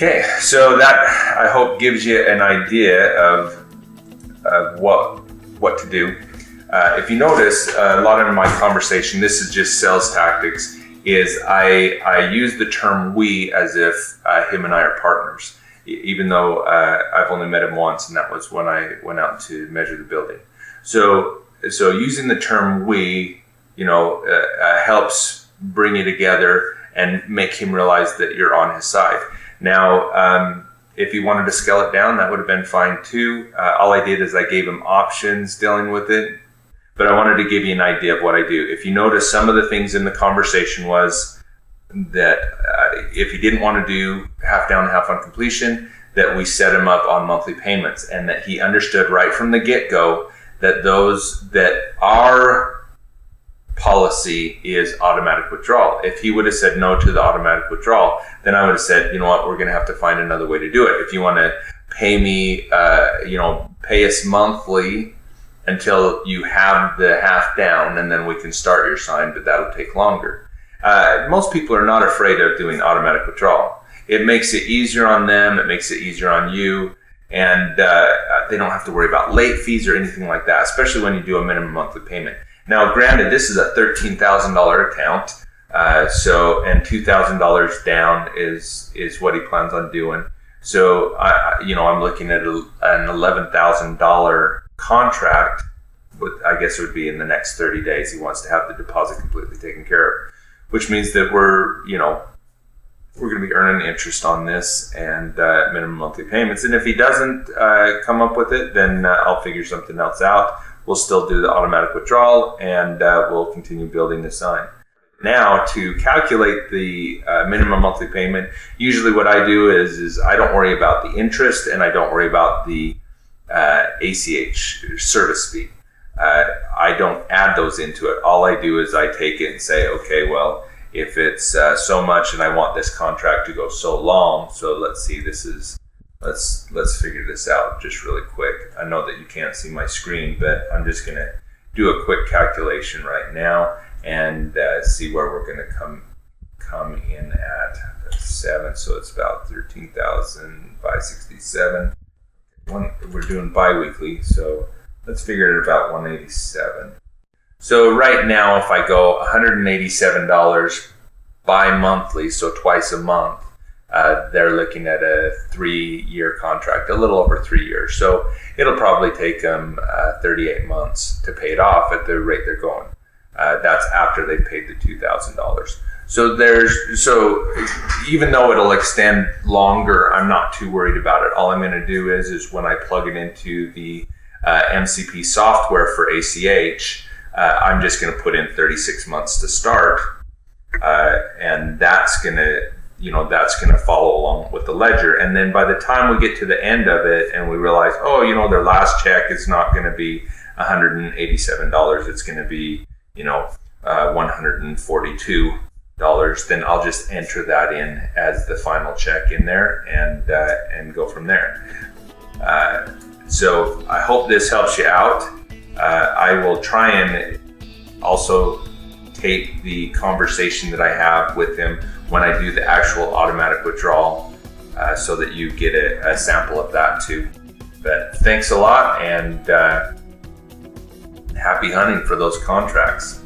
Okay, so that I hope gives you an idea of what to do. If you notice, a lot of my conversation, this is just sales tactics, is I use the term we as if him and I are partners, even though I've only met him once, and that was when I went out to measure the building. So using the term we, helps bring you together and make him realize that you're on his side. Now, if he wanted to scale it down, that would have been fine too. All I did is I gave him options dealing with it, but I wanted to give you an idea of what I do. If you notice, some of the things in the conversation was that if he didn't want to do half down, half on completion, that we set him up on monthly payments, and that he understood right from the get-go that our policy is automatic withdrawal. If he would have said no to the automatic withdrawal, then I would have said, you know what, we're going to have to find another way to do it. If you want to pay me, pay us monthly until you have the half down, and then we can start your sign, but that'll take longer. Most people are not afraid of doing automatic withdrawal. It makes it easier on them. It makes it easier on you. And they don't have to worry about late fees or anything like that, especially when you do a minimum monthly payment. Now, granted, this is a $13,000 account, and $2,000 down is what he plans on doing. So, I'm looking at an $11,000 contract. I guess it would be in the next 30 days. He wants to have the deposit completely taken care of, which means that we're going to be earning interest on this and minimum monthly payments. And if he doesn't come up with it, then I'll figure something else out. We'll still do the automatic withdrawal, and we'll continue building the sign. Now, to calculate the minimum monthly payment, usually what I do is I don't worry about the interest, and I don't worry about the ACH service fee. I don't add those into it. All I do is I take it and say, okay, well, if it's so much and I want this contract to go so long, so let's see, let's figure this out just really quick. I know that you can't see my screen, but I'm just going to do a quick calculation right now and see where we're going to come in at 7. So it's about 13,567. We're doing bi-weekly, so let's figure it at about 187. So right now, if I go $187 bi-monthly, so twice a month, they're looking at a 3-year contract, a little over 3 years. So it'll probably take them 38 months to pay it off at the rate they're going. That's after they paid the $2,000. So even though it'll extend longer, I'm not too worried about it. All I'm going to do is when I plug it into the MCP software for ACH, I'm just going to put in 36 months to start, and that's going to follow along with the ledger. And then by the time we get to the end of it and we realize, their last check is not going to be $187, it's going to be, $142, then I'll just enter that in as the final check in there and go from there. So I hope this helps you out. I will try and also tape the conversation that I have with him when I do the actual automatic withdrawal, so that you get a sample of that too. But thanks a lot, and happy hunting for those contracts.